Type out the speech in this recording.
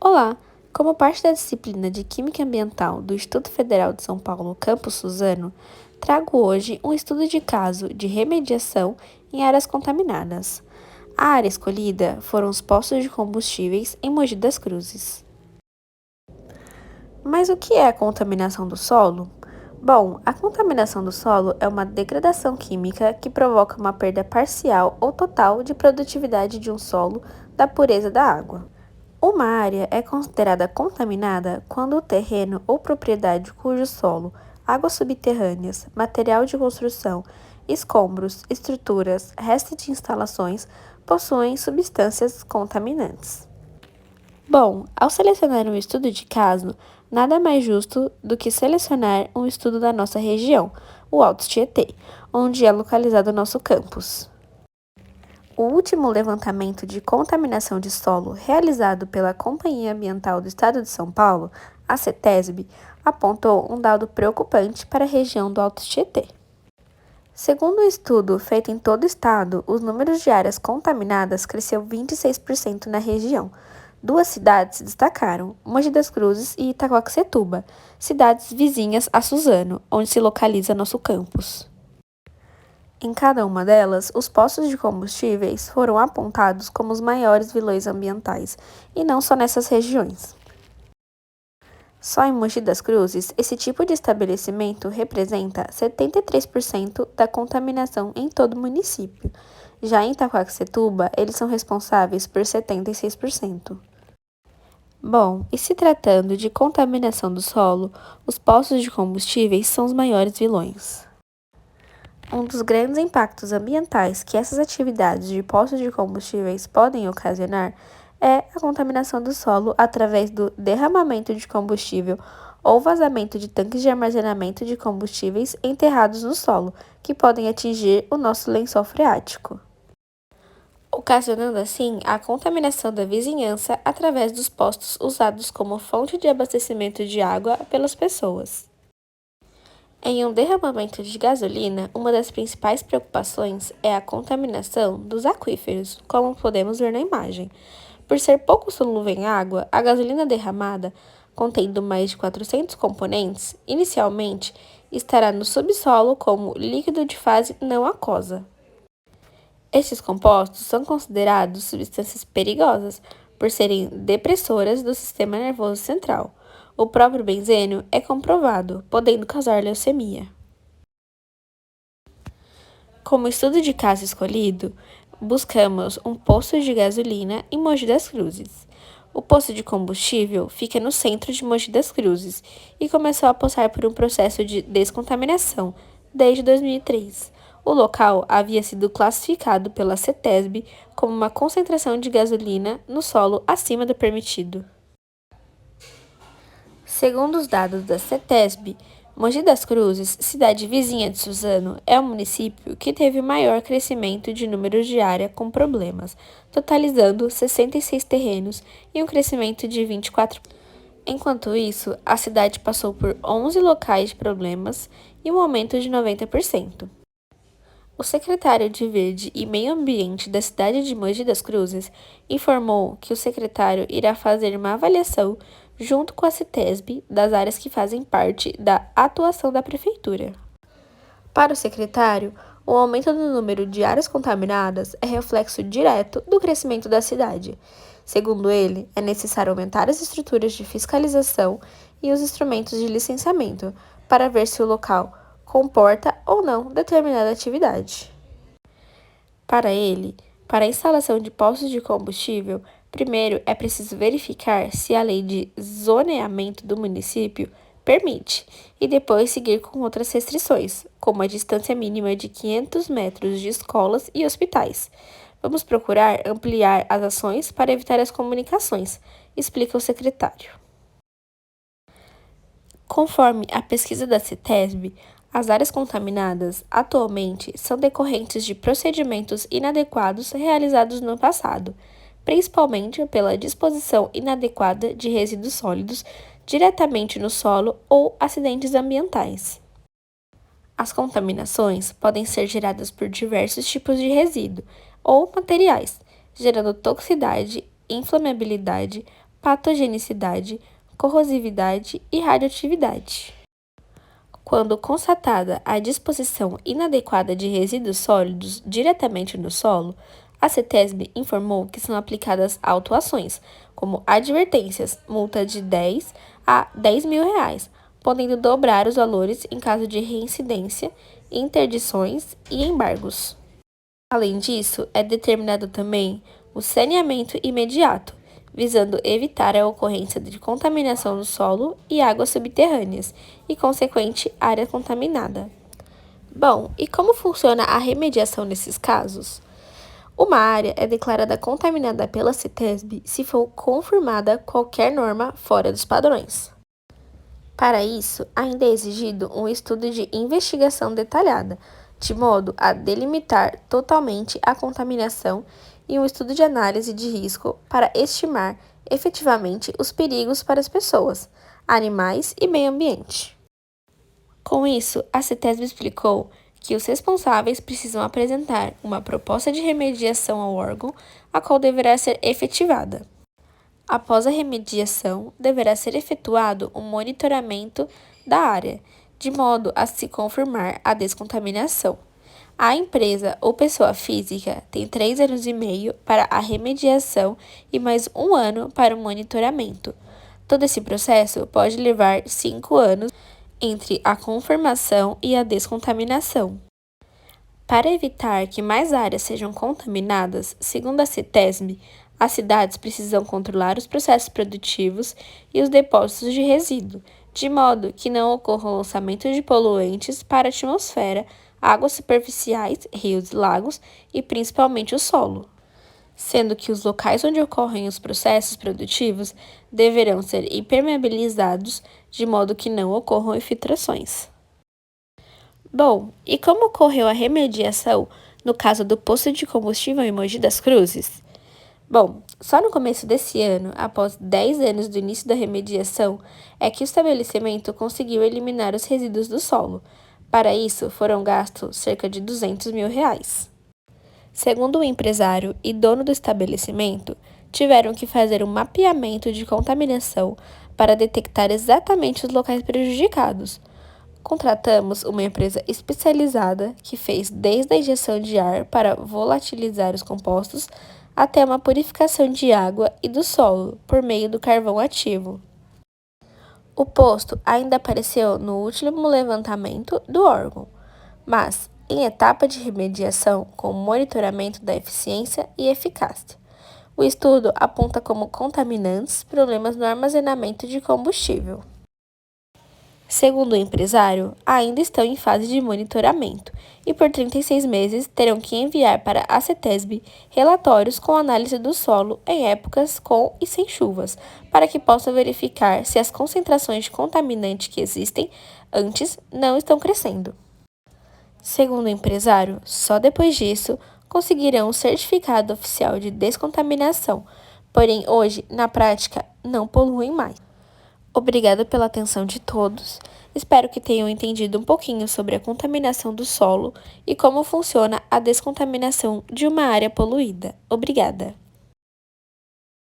Olá! Como parte da disciplina de Química Ambiental do Instituto Federal de São Paulo, Campus Suzano, trago hoje um estudo de caso de remediação em áreas contaminadas. A área escolhida foram os postos de combustíveis em Mogi das Cruzes. Mas o que é a contaminação do solo? Bom, a contaminação do solo é uma degradação química que provoca uma perda parcial ou total de produtividade de um solo da pureza da água. Uma área é considerada contaminada quando o terreno ou propriedade cujo solo, águas subterrâneas, material de construção, escombros, estruturas, restos de instalações possuem substâncias contaminantes. Bom, ao selecionar um estudo de caso, nada mais justo do que selecionar um estudo da nossa região, o Alto Tietê, onde é localizado o nosso campus. O último levantamento de contaminação de solo realizado pela Companhia Ambiental do Estado de São Paulo, a CETESB, apontou um dado preocupante para a região do Alto Tietê. Segundo um estudo feito em todo o estado, os números de áreas contaminadas cresceu 26% na região. Duas cidades se destacaram, Mogi das Cruzes e Itaquaquecetuba, cidades vizinhas a Suzano, onde se localiza nosso campus. Em cada uma delas, os postos de combustíveis foram apontados como os maiores vilões ambientais, e não só nessas regiões. Só em Mogi das Cruzes, esse tipo de estabelecimento representa 73% da contaminação em todo o município. Já em Itaquaquecetuba, eles são responsáveis por 76%. Bom, e se tratando de contaminação do solo, os postos de combustíveis são os maiores vilões. Um dos grandes impactos ambientais que essas atividades de postos de combustíveis podem ocasionar é a contaminação do solo através do derramamento de combustível ou vazamento de tanques de armazenamento de combustíveis enterrados no solo, que podem atingir o nosso lençol freático, ocasionando assim a contaminação da vizinhança através dos postos usados como fonte de abastecimento de água pelas pessoas. Em um derramamento de gasolina, uma das principais preocupações é a contaminação dos aquíferos, como podemos ver na imagem. Por ser pouco solúvel em água, a gasolina derramada, contendo mais de 400 componentes, inicialmente estará no subsolo como líquido de fase não aquosa. Estes compostos são considerados substâncias perigosas por serem depressoras do sistema nervoso central. O próprio benzeno é comprovado, podendo causar leucemia. Como estudo de caso escolhido, buscamos um posto de gasolina em Mogi das Cruzes. O posto de combustível fica no centro de Mogi das Cruzes e começou a passar por um processo de descontaminação desde 2003. O local havia sido classificado pela CETESB como uma concentração de gasolina no solo acima do permitido. Segundo os dados da CETESB, Mogi das Cruzes, cidade vizinha de Suzano, é o município que teve o maior crescimento de números de área com problemas, totalizando 66 terrenos e um crescimento de 24%. Enquanto isso, a cidade passou por 11 locais de problemas e um aumento de 90%. O secretário de Verde e Meio Ambiente da cidade de Mogi das Cruzes informou que o secretário irá fazer uma avaliação junto com a CETESB das áreas que fazem parte da atuação da prefeitura. Para o secretário, o aumento do número de áreas contaminadas é reflexo direto do crescimento da cidade. Segundo ele, é necessário aumentar as estruturas de fiscalização e os instrumentos de licenciamento para ver se o local comporta ou não determinada atividade. Para ele, para a instalação de postos de combustível, primeiro é preciso verificar se a lei de zoneamento do município permite, e depois seguir com outras restrições, como a distância mínima de 500 metros de escolas e hospitais. Vamos procurar ampliar as ações para evitar as comunicações, explica o secretário. Conforme a pesquisa da CETESB, as áreas contaminadas atualmente são decorrentes de procedimentos inadequados realizados no passado, principalmente pela disposição inadequada de resíduos sólidos diretamente no solo ou acidentes ambientais. As contaminações podem ser geradas por diversos tipos de resíduo ou materiais, gerando toxicidade, inflamabilidade, patogenicidade, corrosividade e radioatividade. Quando constatada a disposição inadequada de resíduos sólidos diretamente no solo, a CETESB informou que são aplicadas autuações, como advertências, multa de 10 a 10 mil reais, podendo dobrar os valores em caso de reincidência, interdições e embargos. Além disso, é determinado também o saneamento imediato, visando evitar a ocorrência de contaminação do solo e águas subterrâneas e consequente área contaminada. Bom, e como funciona a remediação nesses casos? Uma área é declarada contaminada pela CETESB se for confirmada qualquer norma fora dos padrões. Para isso, ainda é exigido um estudo de investigação detalhada, de modo a delimitar totalmente a contaminação e um estudo de análise de risco para estimar efetivamente os perigos para as pessoas, animais e meio ambiente. Com isso, a CETESB explicou que os responsáveis precisam apresentar uma proposta de remediação ao órgão, a qual deverá ser efetivada. Após a remediação, deverá ser efetuado um monitoramento da área, de modo a se confirmar a descontaminação. A empresa ou pessoa física tem 3 anos e meio para a remediação e mais 1 ano para o monitoramento. Todo esse processo pode levar 5 anos entre a confirmação e a descontaminação. Para evitar que mais áreas sejam contaminadas, segundo a CETESB, as cidades precisam controlar os processos produtivos e os depósitos de resíduo, de modo que não ocorra o lançamento de poluentes para a atmosfera, águas superficiais, rios e lagos e principalmente o solo, sendo que os locais onde ocorrem os processos produtivos deverão ser impermeabilizados de modo que não ocorram infiltrações. Bom, e como ocorreu a remediação no caso do posto de combustível em Mogi das Cruzes? Bom, só no começo desse ano, após 10 anos do início da remediação, é que o estabelecimento conseguiu eliminar os resíduos do solo. Para isso, foram gastos cerca de 200 mil reais. Segundo o empresário e dono do estabelecimento, tiveram que fazer um mapeamento de contaminação para detectar exatamente os locais prejudicados. Contratamos uma empresa especializada que fez desde a injeção de ar para volatilizar os compostos até uma purificação de água e do solo por meio do carvão ativo. O posto ainda apareceu no último levantamento do órgão, mas em etapa de remediação com monitoramento da eficiência e eficácia. O estudo aponta como contaminantes problemas no armazenamento de combustível. Segundo o empresário, ainda estão em fase de monitoramento e por 36 meses terão que enviar para a CETESB relatórios com análise do solo em épocas com e sem chuvas, para que possam verificar se as concentrações de contaminante que existem antes não estão crescendo. Segundo o empresário, só depois disso conseguirão o certificado oficial de descontaminação, porém hoje, na prática, não poluem mais. Obrigada pela atenção de todos. Espero que tenham entendido um pouquinho sobre a contaminação do solo e como funciona a descontaminação de uma área poluída. Obrigada!